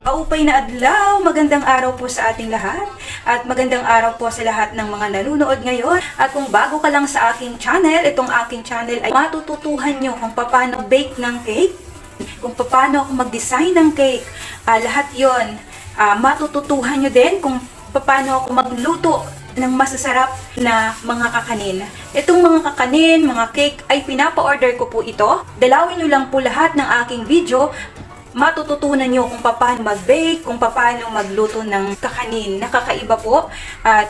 Maupay na adlaw, magandang araw po sa ating lahat at magandang araw po sa lahat ng mga nanonood ngayon. At kung bago ka lang sa aking channel, itong aking channel ay matututuhan nyo kung paano bake ng cake, kung paano ako mag-design ng cake, lahat yon. Matututuhan nyo din kung paano ako magluto ng masasarap na mga kakanin. Itong mga kakanin, mga cake ay pinapa-order ko po ito. Dalawin nyo lang po lahat ng aking video. Matututunan nyo kung paano mag-bake, kung paano magluto ng kakanin. Nakakaiba po. At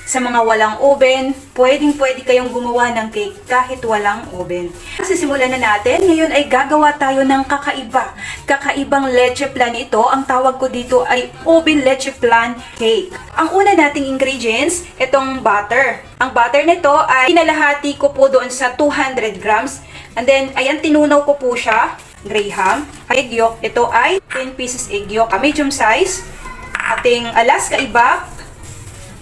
sa mga walang oven, pwede kayong gumawa ng cake kahit walang oven. Sisimulan na natin. Ngayon ay gagawa tayo ng kakaiba. Kakaibang leche flan ito. Ang tawag ko dito ay oven leche flan cake. Ang una nating ingredients, itong butter. Ang butter nito ay pinalahati ko po doon sa 200 grams. And then, ayan, tinunaw ko po siya. Graham, egg yolk. Ito ay 10 pieces egg yolk, medium size. Ating Alaska ibak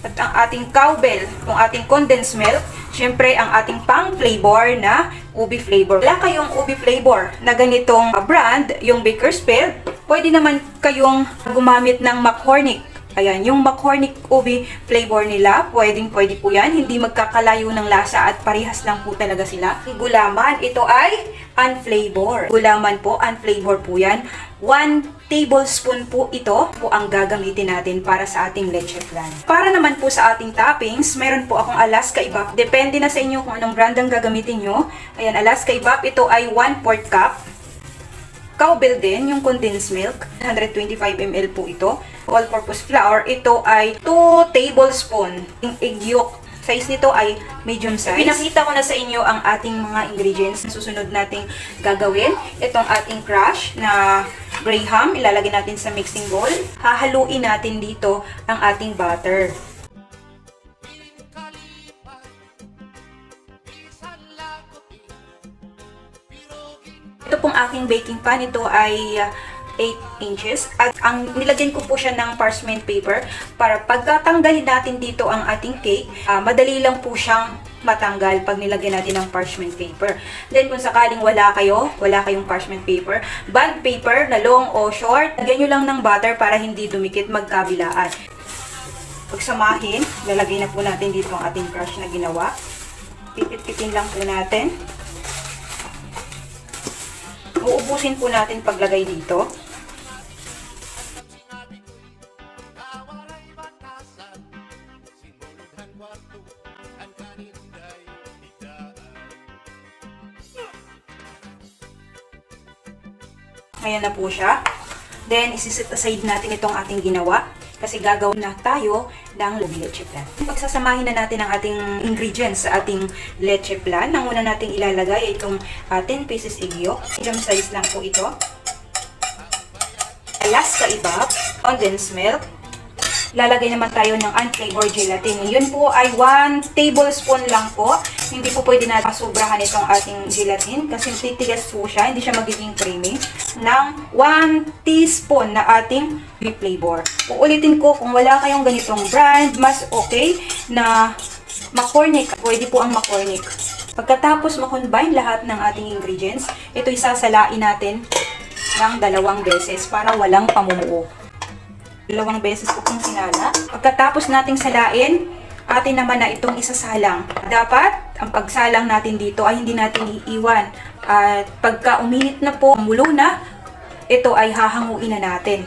at ang ating cowbell, yung ating condensed milk. Syempre, ang ating pang flavor na ubi flavor. Wala kayong ubi flavor na ganitong brand, yung Bakersfield, pwede naman kayong gumamit ng McCormick. Ayan, yung McCormick ubi flavor nila, pwede po yan. Hindi magkakalayo ng lasa at parehas lang po talaga sila. Gulaman, ito ay unflavor. Gulaman po, unflavor po yan. 1 tablespoon po ito po ang gagamitin natin para sa ating leche flan. Para naman po sa ating toppings, meron po akong Alaska ibak. Depende na sa inyo kung anong brand ang gagamitin nyo. Ayan, Alaska ibak, ito ay 1/4 cup. Cowbell din, yung condensed milk, 125 ml po ito. All-purpose flour, ito ay 2 tablespoon. Yung egg yolk, size nito ay medium size. Pinakita ko na sa inyo ang ating mga ingredients na susunod nating gagawin. Itong ating crush na Graham, ilalagay natin sa mixing bowl. Hahaluin natin dito ang ating butter. Ito pong aking baking pan, ito ay 8 inches. At ang nilagyan ko po siya ng parchment paper para pagkatanggalin natin dito ang ating cake, madali lang po siyang matanggal pag nilagyan natin ng parchment paper. Then kung sakaling wala kayong parchment paper, bond paper na long o short, lagyan nyo lang ng butter para hindi dumikit magkabilaan. Pagsamahin, lalagay na po natin dito ang ating crush na ginawa. Pipit-pitin lang po natin. Uubusin po natin paglagay dito. Ayan na po siya. Then, isi-set aside natin itong ating ginawa kasi gagawin na tayo ng leche flan. Pagsasamahin na natin ang ating ingredients sa ating leche flan. Ang una nating ilalagay ay itong 10 pieces egg yolk. Medium size lang po ito. Alaska ibak, condensed milk. Lalagay naman tayo ng unflavored gelatin. Yun po ay 1 tablespoon lang po. Hindi po pwede natin sobrahan itong ating gelatin kasi titigas po siya, hindi siya magiging creamy. Ng 1 teaspoon na ating flavor. Uulitin ko, kung wala kayong ganitong brand, mas okay na McCormick. Pwede po ang McCormick. Pagkatapos makombine lahat ng ating ingredients, ito'y sasalain natin ng 2 beses para walang pamumuo. 2 beses po kung sinala. Pagkatapos nating salain, atin naman na itong isasalang. Dapat, ang pagsalang natin dito ay hindi natin iiwan. At pagka uminit na po, mulo na, ito ay hahanguin na natin.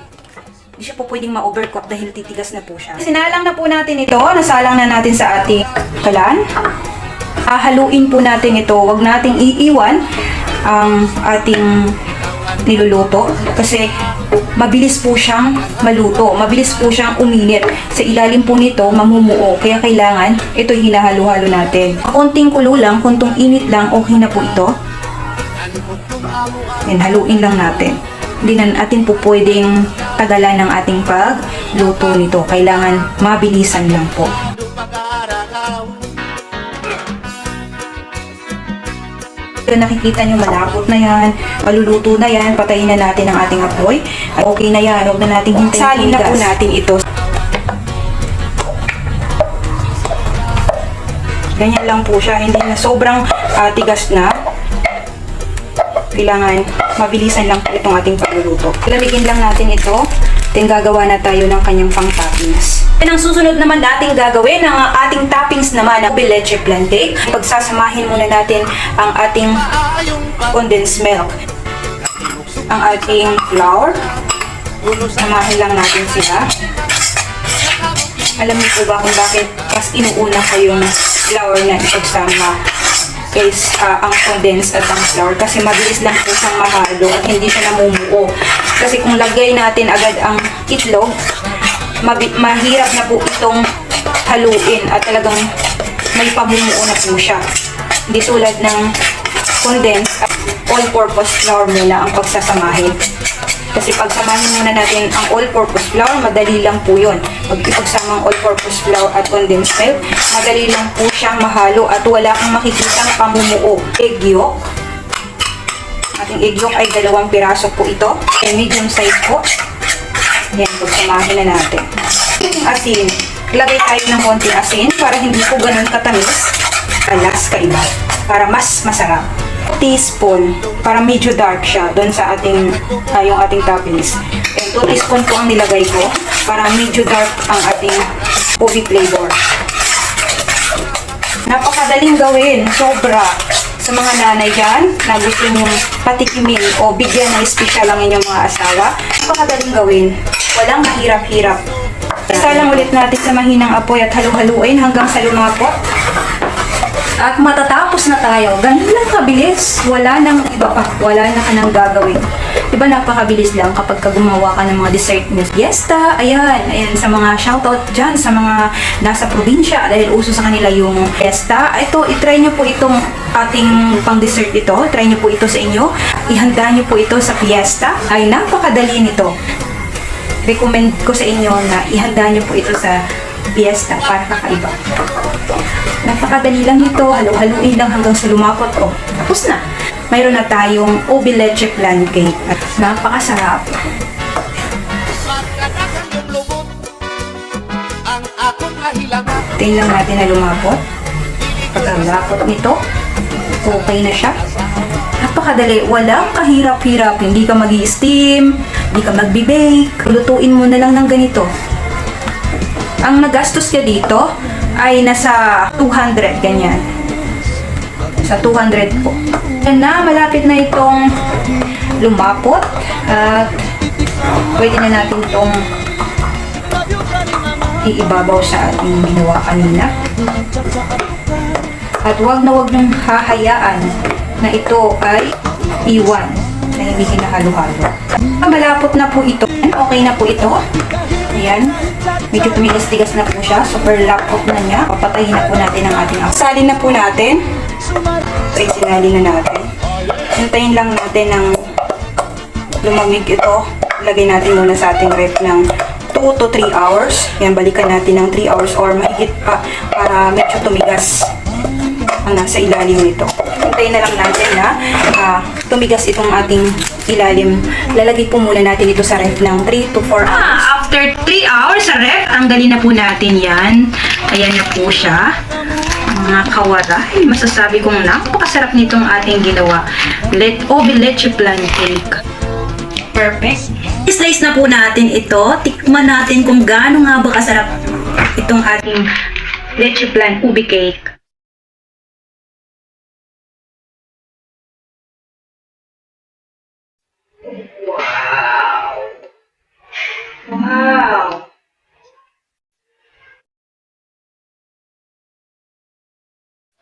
Hindi siya po pwedeng ma-overcook dahil titigas na po siya. Sinalang na po natin ito, nasalang na natin sa ating kalan. Hahaluin po natin ito, huwag nating iiwan ang ating niluluto kasi mabilis po siyang maluto, mabilis po siyang uminit. Sa ilalim po nito, mamumuo. Kaya kailangan ito'y hinahalo-halo natin. Konting kulo lang, kuntong init lang, okay na po ito. Yan, haluin lang natin. Hindi na natin po pwedeng tagalan ng ating pagluto nito. Kailangan mabilisan lang po. Nakikita nyo, malapot na yan, maluluto na yan, patayin na natin ang ating apoy. Okay na yan, huwag na natin hintayin. Salin na po natin ito. Ganyan lang po siya, hindi na sobrang tigas na. Kailangan mabilisan lang po itong ating pagluluto. Lamigin lang natin ito. then gagawa na tayo ng kanyang pang-toppings. Then ang susunod naman natin gagawin, ang ating toppings naman ng leche flan cake. Pagsasamahin muna natin ang ating condensed milk, ang ating flour. Samahin lang natin sila. Alam niyo po ba kung bakit mas inuuna ko yung flour na ipagsama is ang condensed at ang flour? Kasi mabilis lang po siyang mahalo at hindi siya namumuo. Kasi kung lagay natin agad ang itlog, mahirap na po itong haluin at talagang may pamumuo na po siya. Hindi tulad ng condensed at all-purpose flour muna ang pagsasamahin. Kasi pagsamahin muna natin ang all-purpose flour, madali lang po yun. Pag ipagsama ang all-purpose flour at condensed milk, madali lang po siyang mahalo at wala kang makikitang pamumuo. Egg yolk. Ating egg yolk ay 2 piraso po ito. Medium size po. Yan, pagsamahin na natin. Yung asin. Lagay tayo ng konting asin para hindi po ganun katamis. Alas kaiba. Para mas masarap. Teaspoon para medyo dark siya doon sa ating yung ating toppings. And 2 teaspoon po ang nilagay ko para medyo dark ang ating ubi flavor. Napakadaling gawin, sobra. Sa mga nanay dyan na gusto nyong patikimin o bigyan ng espesyal ang inyong mga asawa, napakadaling gawin. Walang mahirap-hirap. Isa lang ulit natin sa mahinang apoy at halu-haluin hanggang sa lumapot. At matatapos na tayo. Ganun lang kabilis. Wala nang iba pa. Wala na ka nang gagawin. Diba napakabilis lang kapag gumawa ka ng mga dessert mo. Fiesta, ayan sa mga shoutout dyan, sa mga nasa probinsya dahil uso sa kanila yung fiesta. Ito, itry nyo po itong ating pang dessert ito. Try nyo po ito sa inyo. Ihanda nyo po ito sa fiesta. Ay napakadali nito. Recommend ko sa inyo na ihanda nyo po ito sa fiesta para kakaiba. Napakadali lang ito, halu-haluin lang hanggang sa lumapot. Oh, tapos na. Mayroon na tayong ubi leche flan cake. At napakasarap. Tingnan lang natin na lumapot. Pagkalapot nito, okay na siya. Napakadali. Walang kahirap-hirap. Hindi ka mag-i-steam, hindi ka mag-bake. Lutuin mo na lang ng ganito. Ang nagastos ka dito ay nasa 200, ganyan. Sa 200 po. Yan na, malapit na itong lumapot. At pwede na natin itong iibabaw sa ating ginawa kanina. At huwag na huwag niyong hahayaan na ito ay iwan na hindi kinahalo-halo. Malapot na po ito. Okay na po ito. Ayan. Medyo tumigas-tigas na po siya. Super lapot na niya. Papatayin na po natin ang ating apoy. Salin na po natin. So, isinalin na natin. Hintayin lang natin ng lumamig ito. Lagay natin muna sa ating ref ng 2 to 3 hours. Yan, balikan natin ng 3 hours or mahigit pa para medyo tumigas ang nasa ilalim nito. Hintayin na lang natin na tumigas itong ating ilalim. Lalagay po muna natin ito sa ref ng 3 to 4 hours. After 3 hours sa ref, tanggalin na po natin yan. Ayan na po siya. Mga kawaray. Masasabi kong napakasarap nitong ating ginawa. Ubi leche flan cake. Perfect. I-slice na po natin ito. Tikman natin kung gaano nga ba kasarap itong ating leche flan ubi cake. Wow!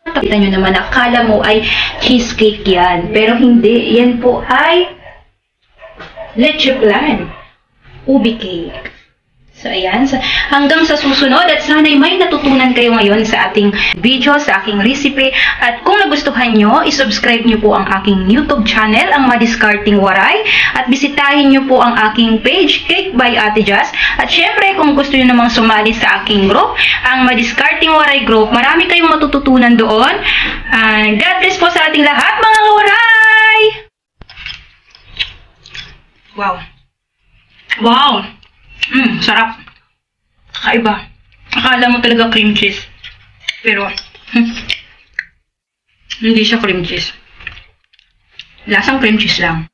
Kita nyo naman, akala mo ay cheesecake yan. Pero hindi. Yan po ay leche flan ubi cake. So, ayan. Hanggang sa susunod at sana'y may natutunan kayo ngayon sa ating video, sa aking recipe. At kung nagustuhan nyo, isubscribe nyo po ang aking YouTube channel, ang Madiskarting Waray. At bisitahin nyo po ang aking page, Cake by Ate Jazz. At syempre, kung gusto nyo namang sumali sa aking group, ang Madiskarting Waray Group, marami kayong matututunan doon. God bless po sa ating lahat, mga waray! Wow! Wow! Sarap. Kakaiba. Akala mo talaga cream cheese. Pero, hindi siya cream cheese. Lasang cream cheese lang.